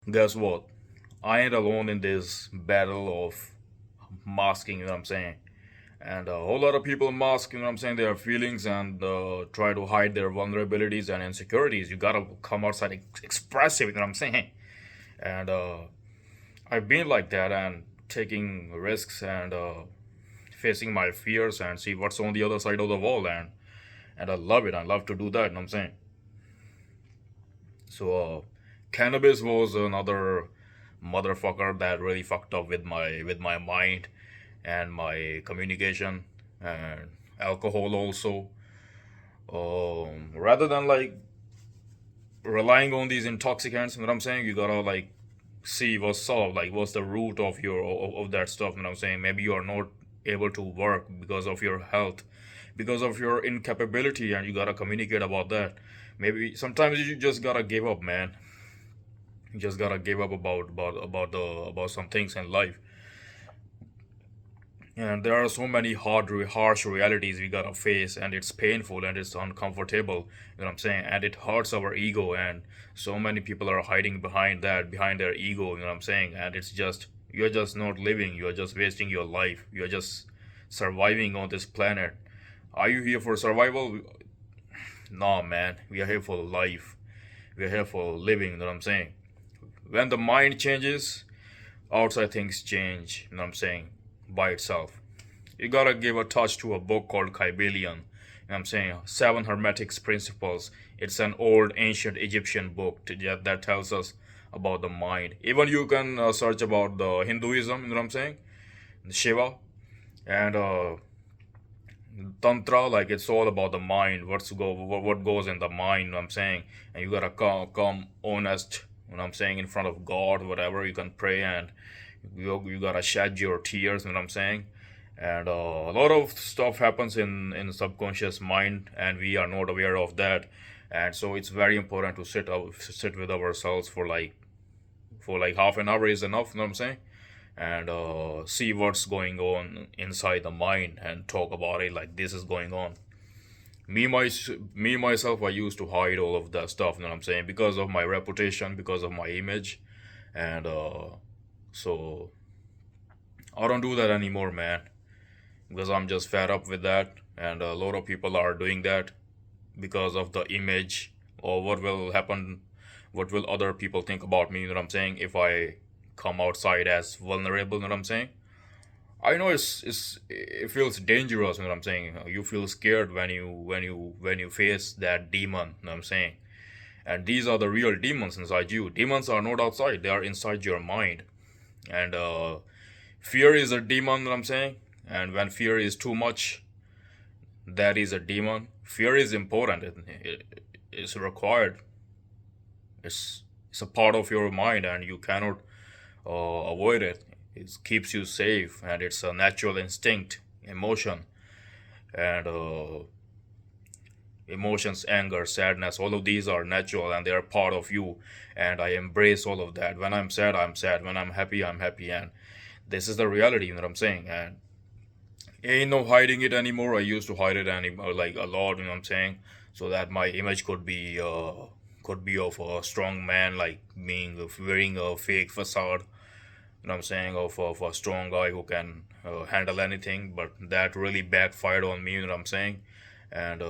Guess what? I ain't alone in this battle of masking, you know what I'm saying? And a whole lot of people mask, you know what I'm saying, their feelings and try to hide their vulnerabilities and insecurities. You gotta come outside expressive, you know what I'm saying? And I've been like that and taking risks and facing my fears and see what's on the other side of the wall. And I love it. I love to do that, you know what I'm saying? So, cannabis was another motherfucker that really fucked up with my mind and my communication, and alcohol also. Rather than like relying on these intoxicants, you know what I'm saying, you gotta like see what's solved, like what's the root of of that stuff. You know what I'm saying? Maybe you are not able to work because of your health, because of your incapability, and you gotta communicate about that. Maybe sometimes you just gotta give up, man. You just gotta give up about some things in life. And there are so many harsh realities we gotta face, and it's painful and it's uncomfortable. You know what I'm saying? And it hurts our ego, and so many people are hiding behind that, behind their ego. You know what I'm saying? And it's just you're just not living. You're just wasting your life. You're just surviving on this planet. Are you here for survival? No, man. We are here for life. We are here for living. You know what I'm saying? When the mind changes, outside things change. You know what I'm saying? By itself. You gotta give a touch to a book called Kybalion. You know what I'm saying? Seven Hermetics Principles. It's an old ancient Egyptian book that tells us about the mind. Even you can search about the Hinduism, you know what I'm saying? Shiva. And Tantra, like it's all about the mind. What goes in the mind, you know what I'm saying? And you gotta come honest, you know what I'm saying, in front of God, whatever. You can pray and you gotta shed your tears, you know what I'm saying? And a lot of stuff happens in subconscious mind, and we are not aware of that. And so it's very important to sit with ourselves for like half an hour is enough, you know what I'm saying? And see what's going on inside the mind and talk about it like this is going on. Me myself, I used to hide all of that stuff, you know what I'm saying, because of my reputation, because of my image. And so I don't do that anymore, man, because I'm just fed up with that. And a lot of people are doing that because of the image, or what will happen, what will other people think about me, you know what I'm saying, if I come outside as vulnerable, you know what I'm saying. I know it feels dangerous, you know what I'm saying. You feel scared when you face that demon, you know what I'm saying. And these are the real demons inside you. Demons are not outside, they are inside your mind. And fear is a demon, you know what I'm saying. And when fear is too much, that is a demon. Fear is important. It's required. It's a part of your mind, and you cannot avoid it. It keeps you safe, and it's a natural instinct, emotion, and emotions, anger, sadness. All of these are natural, and they are part of you. And I embrace all of that. When I'm sad, I'm sad. When I'm happy, I'm happy. And this is the reality. You know what I'm saying? And ain't no hiding it anymore. I used to hide it like a lot, you know what I'm saying, so that my image could be of a strong man, like being wearing a fake facade, you know what I'm saying, of a strong guy who can handle anything. But that really backfired on me, you know what I'm saying. And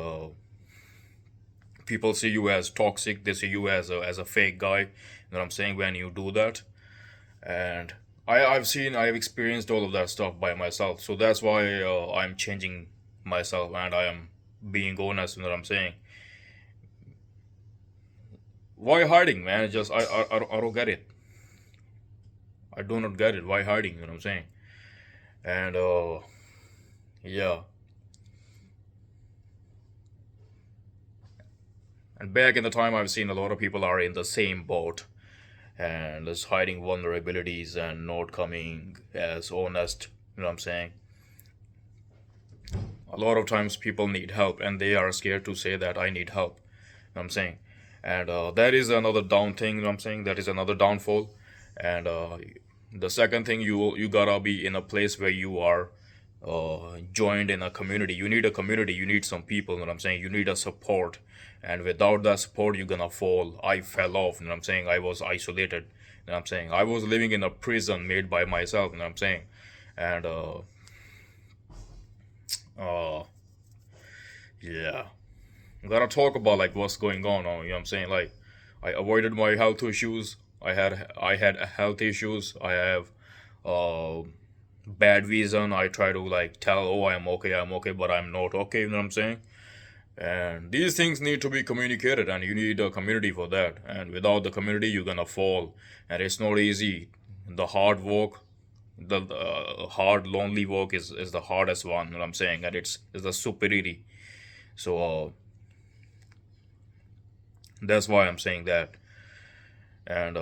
people see you as toxic. They see you as a fake guy, you know what I'm saying, when you do that. And I've experienced all of that stuff by myself. So that's why I'm changing myself, and I am being honest. You know what I'm saying? Why hiding, man? Just I don't get it. I do not get it. Why hiding? You know what I'm saying? And yeah. And back in the time, I've seen a lot of people are in the same boat and just hiding vulnerabilities and not coming as honest. You know what I'm saying? A lot of times people need help, and they are scared to say that I need help. You know what I'm saying? And that is another down thing, you know what I'm saying? That is another downfall. And the second thing, you gotta be in a place where you are joined in a community. You need a community, you need some people, you know what I'm saying? You need a support. And without that support, you're gonna fall. I fell off, you know what I'm saying? I was isolated, You know what I'm saying? I was living in a prison made by myself. You know what I'm saying? And uh, yeah, gotta talk about like what's going on. You know what I'm saying? Like, I avoided my health issues. I had health issues. I have uh bad vision. I try to like tell, oh, I'm okay, but I'm not okay. You know what I'm saying? And these things need to be communicated, and you need a community for that. And without the community, you're gonna fall, and it's not easy. The hard work, the hard, lonely work is the hardest one. You know what I'm saying? And it's the superiority. So that's why I'm saying that. And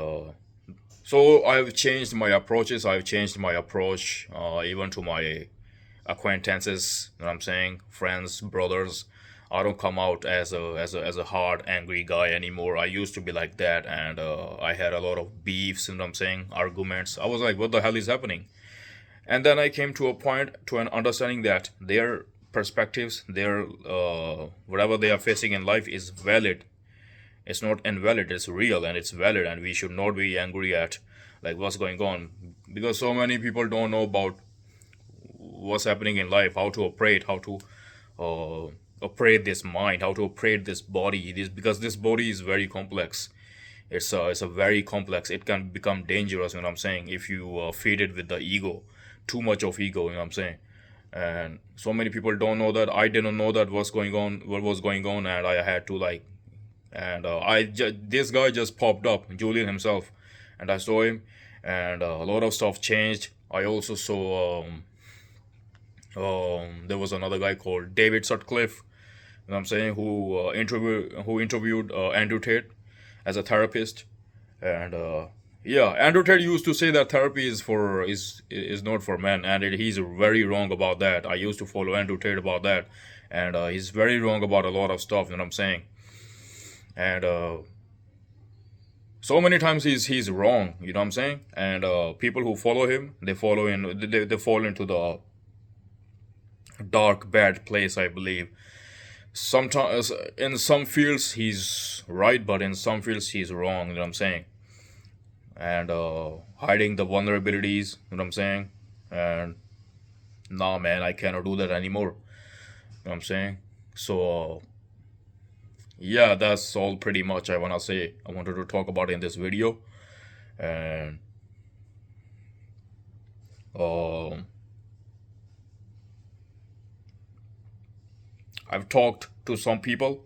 so I've changed my approaches. I've changed my approach, even to my acquaintances. You know what I'm saying? Friends, brothers. I don't come out as a hard, angry guy anymore. I used to be like that, and I had a lot of beefs. You know what I'm saying? Arguments. I was like, what the hell is happening? And then I came to a point, to an understanding that their perspectives, their whatever they are facing in life is valid. It's not invalid, it's real and it's valid, and we should not be angry at like what's going on, because so many people don't know about what's happening in life, how to operate, how to uh, operate this mind, how to operate this body. This, because this body is very complex. It's a very complex. It can become dangerous. You know what I'm saying? If you feed it with the ego, too much of ego. You know what I'm saying? And so many people don't know that. I didn't know that what's going on, what was going on, and I had to like. And this guy just popped up, Julian himself, and I saw him, and a lot of stuff changed. I also saw there was another guy called David Sutcliffe. You know what I'm saying? Who interviewed Andrew Tate as a therapist, and yeah, Andrew Tate used to say that therapy is not for men, and he's very wrong about that. I used to follow Andrew Tate about that, and he's very wrong about a lot of stuff. You know what I'm saying? And so many times he's wrong. You know what I'm saying? And people who follow him, they fall into the dark, bad place, I believe. Sometimes in some fields he's right, but in some fields he's wrong. You know what I'm saying? And hiding the vulnerabilities. You know what I'm saying? And nah, man, I cannot do that anymore. You know what I'm saying? So yeah, that's all pretty much I wanna say. I wanted to talk about in this video, and um, I've talked to some people,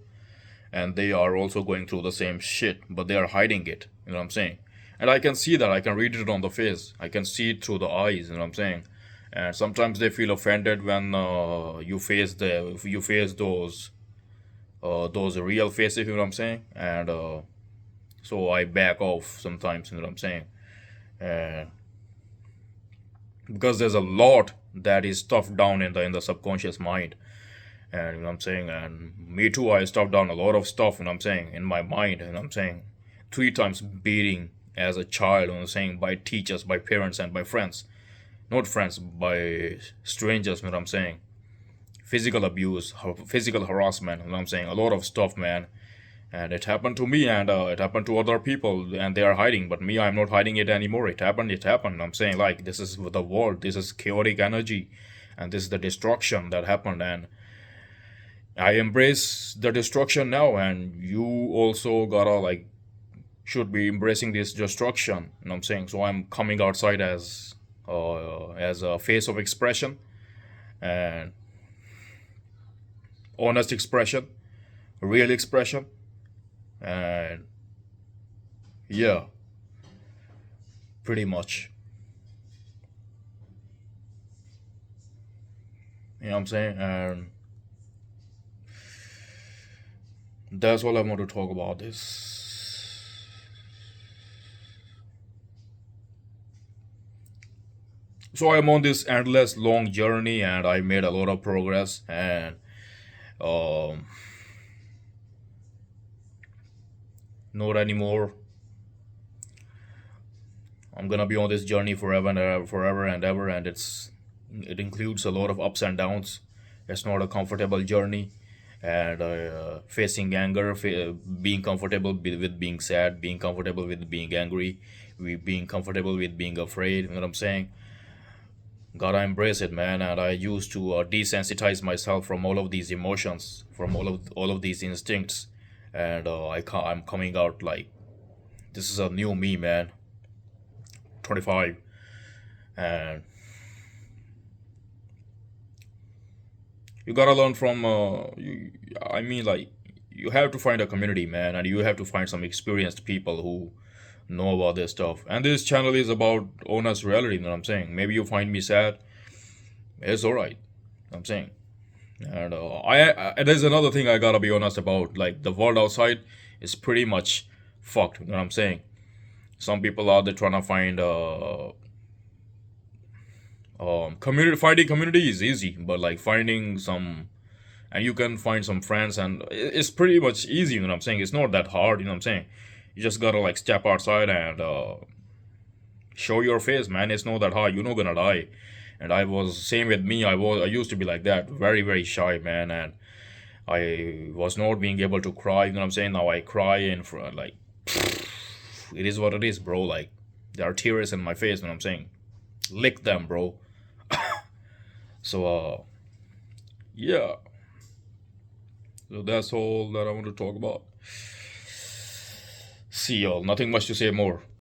and they are also going through the same shit, but they are hiding it. You know what I'm saying? And I can see that. I can read it on the face. I can see it through the eyes. You know what I'm saying? And sometimes they feel offended when you face those real faces. You know what I'm saying? And so I back off sometimes. You know what I'm saying? And because there's a lot that is stuffed down in the subconscious mind. And you know what I'm saying? And me too, I stuffed down a lot of stuff, you know what I'm saying, in my mind. You know what I'm saying? 3 times beating as a child, you know what I'm saying, by teachers, by parents, and by friends. Not friends, by strangers, you know what I'm saying? Physical abuse, physical harassment, you know what I'm saying? A lot of stuff, man. And it happened to me, and it happened to other people, and they are hiding. But me, I'm not hiding it anymore. It happened, it happened. I'm saying, like, this is the world, this is chaotic energy, and this is the destruction that happened. And I embrace the destruction now, and you also gotta like should be embracing this destruction. You know what I'm saying? So I'm coming outside as a face of expression and honest expression, real expression, and yeah, pretty much. You know what I'm saying? And that's all I want to talk about. This. So I'm on this endless long journey, and I made a lot of progress, and um, not anymore. I'm gonna be on this journey forever and ever, and it includes a lot of ups and downs. It's not a comfortable journey, and facing anger, being comfortable with being sad, being comfortable with being angry, we being comfortable with being afraid. You know what I'm saying? Gotta embrace it, man. And I used to desensitize myself from all of these emotions, from all of these instincts, and I'm coming out like this is a new me, man. 25, and you gotta learn from. I mean, like you have to find a community, man, and you have to find some experienced people who know about this stuff. And this channel is about honest reality. You know what I'm saying? Maybe you find me sad. It's alright. I'm saying. And there's another thing I gotta be honest about. Like the world outside is pretty much fucked. You know what I'm saying? Some people out there trying to find community. Finding community is easy, but like finding some, and you can find some friends, and it's pretty much easy. You know what I'm saying? It's not that hard. You know what I'm saying? You just gotta like step outside and show your face, man. It's not that hard. You're not gonna die. And I was same with me. I used to be like that, very very shy, man, and I was not being able to cry. You know what I'm saying? Now I cry in front, like it is what it is, bro. Like there are tears in my face. You know what I'm saying? Lick them, bro. So yeah. So that's all that I want to talk about. See y'all. Nothing much to say more.